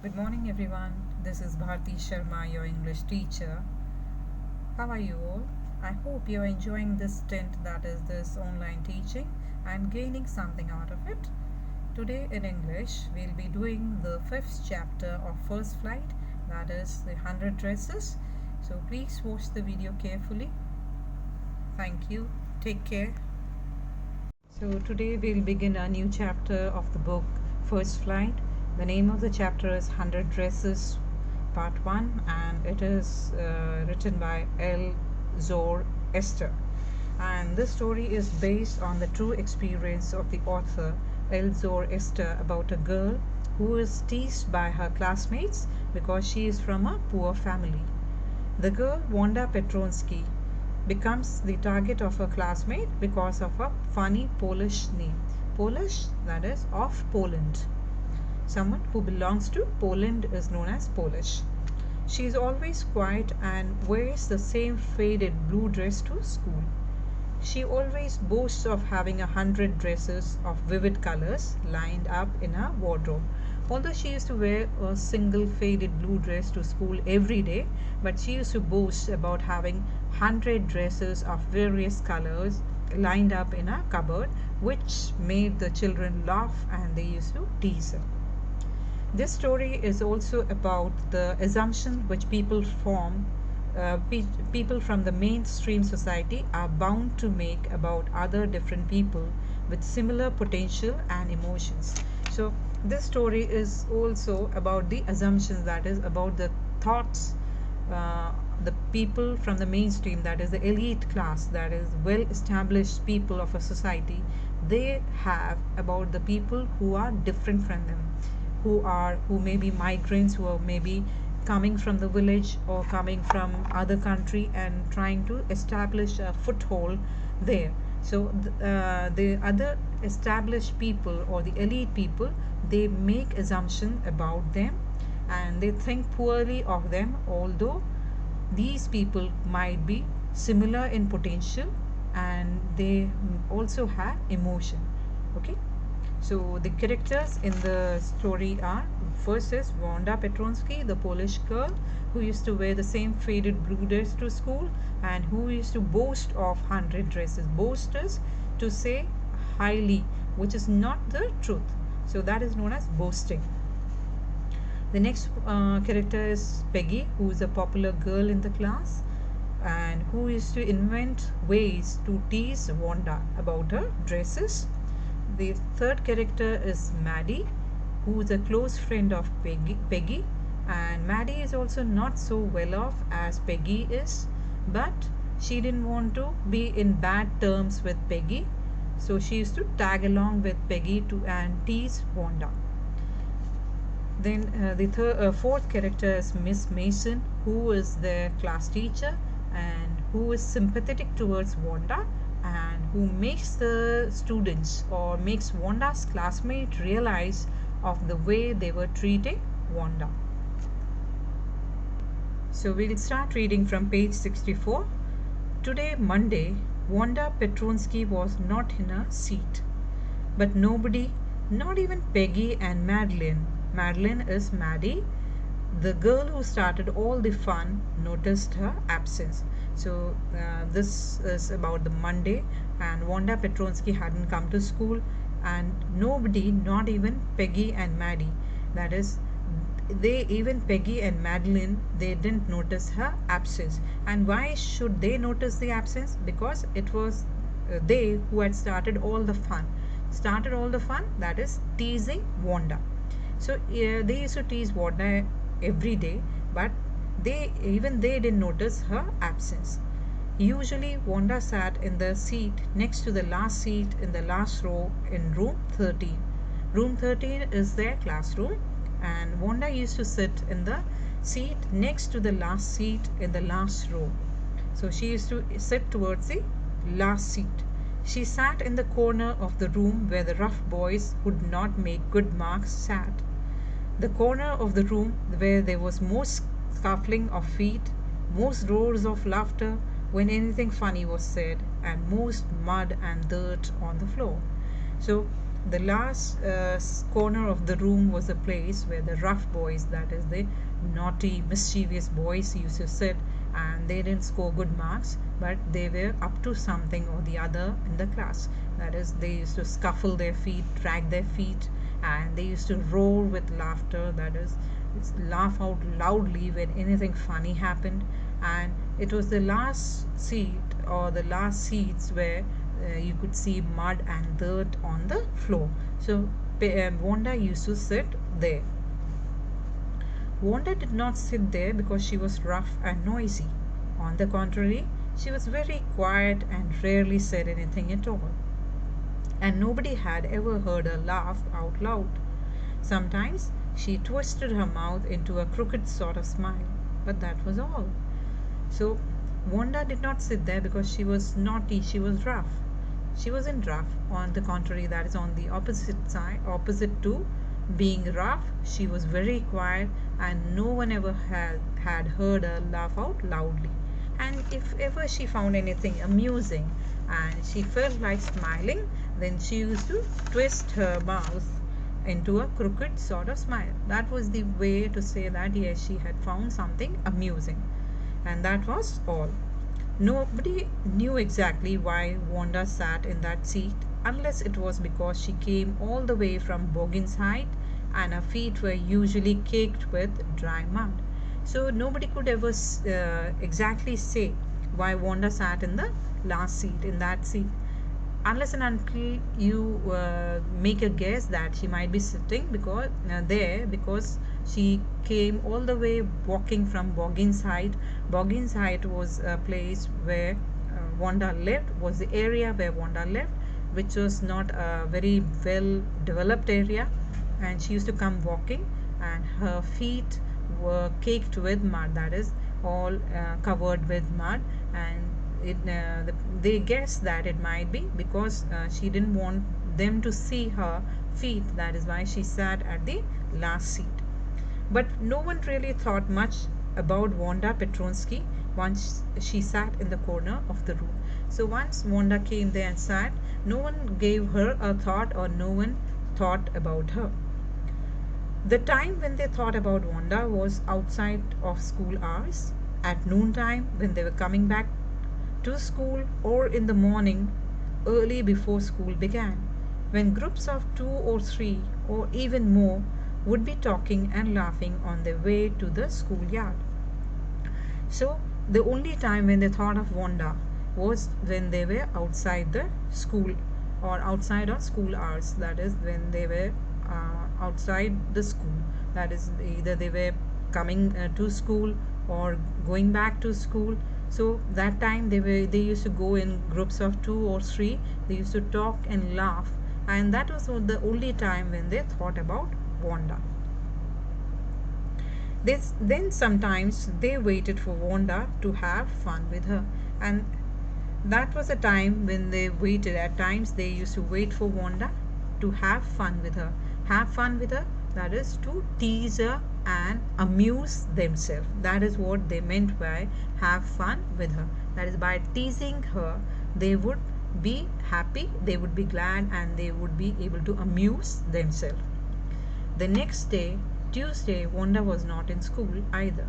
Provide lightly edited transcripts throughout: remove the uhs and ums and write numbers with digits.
Good morning, everyone. This is Bharti Sharma, your English teacher. How are you all? I hope you're enjoying this stint that is this online teaching and gaining something out of it. Today in English, we'll be doing the fifth chapter of First Flight, that is the 100 dresses. So please watch the video carefully. Thank you. Take care. So today we'll begin a new chapter of the book First Flight. The name of the chapter is 100 Dresses Part 1 and it is written by L. Zor Esther. And this story is based on the true experience of the author L. Zor Esther about a girl who is teased by her classmates because she is from a poor family. The girl Wanda Petronsky becomes the target of her classmate because of a funny Polish name. Polish, that is, of Poland. Someone who belongs to Poland is known as Polish. She is always quiet and wears the same faded blue dress to school. She always boasts of having 100 dresses of vivid colors lined up in her wardrobe. Although she used to wear a single faded blue dress to school every day, but she used to boast about having 100 dresses of various colors lined up in her cupboard, which made the children laugh and they used to tease her. This story is also about the assumption which people form, people from the mainstream society are bound to make about other different people with similar potential and emotions. So, this story is also about the assumptions, that is, about the thoughts the people from the mainstream, that is the elite class, that is well established people of a society, they have about the people who are different from them, who may be migrants, who are maybe coming from the village or coming from other country and trying to establish a foothold there. So the other established people or the elite people, they make assumption about them and they think poorly of them, although these people might be similar in potential and they also have emotion. Okay, so the characters in the story are, first is Wanda Petronsky, the Polish girl who used to wear the same faded blue dress to school and who used to boast of 100 dresses. Boast is to say highly, which is not the truth. So that is known as boasting. The next character is Peggy, who is a popular girl in the class and who used to invent ways to tease Wanda about her dresses. The third character is Maddie, who is a close friend of Peggy, and Maddie is also not so well off as Peggy is, but she didn't want to be in bad terms with Peggy, so she used to tag along with Peggy to and tease Wanda. Then the fourth character is Miss Mason, who is their class teacher and who is sympathetic towards Wanda and who makes the students or makes Wanda's classmate realize of the way they were treating Wanda. So we'll start reading from page 64. Today, Monday, Wanda Petronsky was not in her seat. But nobody, not even Peggy and Madeline, Madeline is Maddie, the girl who started all the fun, noticed her absence. So this is about the Monday and Wanda Petronsky hadn't come to school and nobody, not even Peggy and Maddie, that is even Peggy and Madeline, they didn't notice her absence. And why should they notice the absence? Because it was they who had started all the fun. Started all the fun, that is teasing Wanda. So they used to tease Wanda every day, but they didn't notice her absence. Usually Wanda sat in the seat next to the last seat in the last row in room 13. Room 13 is their classroom and Wanda used to sit in the seat next to the last seat in the last row. So she used to sit towards the last seat. She sat in the corner of the room where the rough boys who did not make good marks sat. The corner of the room where there was most scuffling of feet, most roars of laughter when anything funny was said, and most mud and dirt on the floor. So The last corner of the room was a place where the rough boys, that is the naughty, mischievous boys, used to sit, and they didn't score good marks, but they were up to something or the other in the class. That is, they used to scuffle their feet, drag their feet, and they used to roar with laughter. That is, laugh out loudly when anything funny happened. And it was the last seat or the last seats where you could see mud and dirt on the floor. So Wanda used to sit there. Wanda did not sit there because she was rough and noisy. On the contrary, she was very quiet and rarely said anything at all. And nobody had ever heard her laugh out loud. Sometimes she twisted her mouth into a crooked sort of smile, but that was all. So Wanda did not sit there because she was naughty, she was rough. She wasn't rough. On the contrary, that is on the opposite side, opposite to being rough, she was very quiet, and no one ever had heard her laugh out loudly. And if ever she found anything amusing and she felt like smiling, then she used to twist her mouth into a crooked sort of smile. That was the way to say that yes, she had found something amusing. And that was all. Nobody knew exactly why Wanda sat in that seat, unless it was because she came all the way from Bogginside and her feet were usually caked with dry mud. So nobody could ever exactly say why Wanda sat in the last seat, in that seat, unless and until you make a guess that she might be sitting because there because she came all the way walking from Bogginside. Bogginside was a place where Wanda lived, was the area where Wanda lived, which was not a very well developed area, and she used to come walking, and her feet were caked with mud, that is all covered with mud. And they guessed that it might be because she didn't want them to see her feet. That is why she sat at the last seat. But no one really thought much about Wanda Petronsky once she sat in the corner of the room. So once Wanda came there and sat, no one gave her a thought, or no one thought about her. The time when they thought about Wanda was outside of school hours, at noontime when they were coming back to school, or in the morning early before school began, when groups of 2 or 3 or even more would be talking and laughing on their way to the schoolyard. So the only time when they thought of Wanda was when they were outside the school or outside of school hours. That is when they were outside the school. That is either they were coming to school or going back to school. So that time they used to go in groups of 2 or 3. They used to talk and laugh, and that was the only time when they thought about Wanda. Then sometimes they waited for Wanda to have fun with her, and that was a time when they waited. At times they used to wait for Wanda to have fun with her. Have fun with her, that is to tease her and amuse themselves. That is what they meant by have fun with her. That is, by teasing her, they would be happy, they would be glad, and they would be able to amuse themselves. The next day, Tuesday, Wanda was not in school either,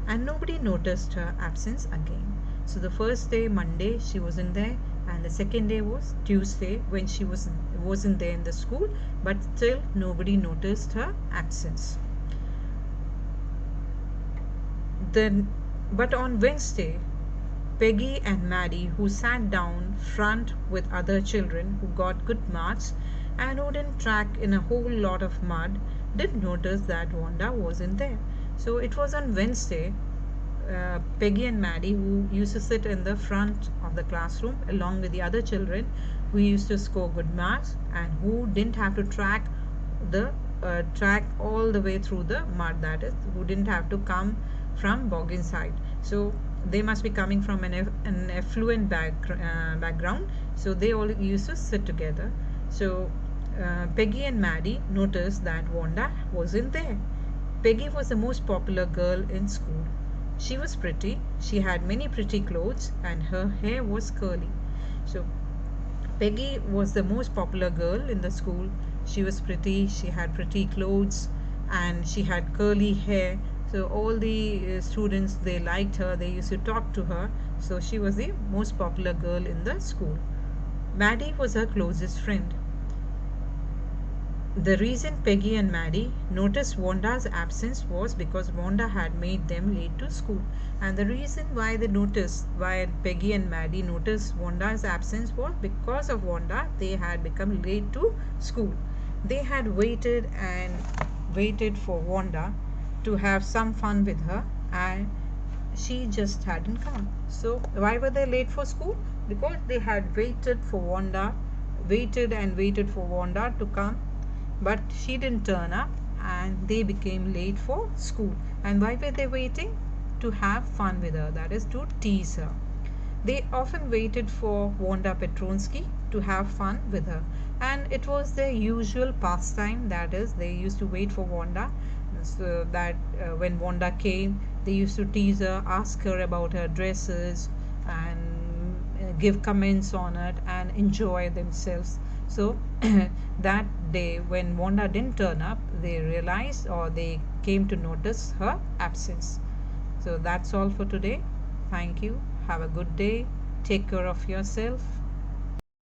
and nobody noticed her absence again. So the first day, Monday, she wasn't there, and the second day was Tuesday when she wasn't there in the school, but still nobody noticed her absence. But on Wednesday, Peggy and Maddie, who sat down front with other children who got good marks and who didn't track in a whole lot of mud, did notice that Wanda wasn't there. So it was on Wednesday, Peggy and Maddie, who used to sit in the front of the classroom along with the other children who used to score good marks and who didn't have to track all the way through the mud, that is, who didn't have to come from Bogginside. So they must be coming from an affluent background. So they all used to sit together. So Peggy and Maddie noticed that Wanda wasn't there. Peggy was the most popular girl in school. She was pretty, she had many pretty clothes, and her hair was curly. So Peggy was the most popular girl in the school. She was pretty, she had pretty clothes, and she had curly hair. So all the students, they liked her, they used to talk to her. So she was the most popular girl in the school. Maddie was her closest friend. The reason Peggy and Maddie noticed Wanda's absence was because Wanda had made them late to school. And the reason why Peggy and Maddie noticed Wanda's absence was because of Wanda, they had become late to school. They had waited and waited for Wanda to have some fun with her, and she just hadn't come. So, why were they late for school? Because they had waited and waited for Wanda to come, but she didn't turn up, and they became late for school. And why were they waiting? To have fun with her, that is, to tease her. They often waited for Wanda Petronsky to have fun with her, and it was their usual pastime. That is, they used to wait for Wanda, so that when Wanda came, they used to tease her, ask her about her dresses, and give comments on it, and enjoy themselves. So that day, when Wanda didn't turn up, they realized, or they came to notice her absence. So that's all for today. Thank you. Have a good day. Take care of yourself.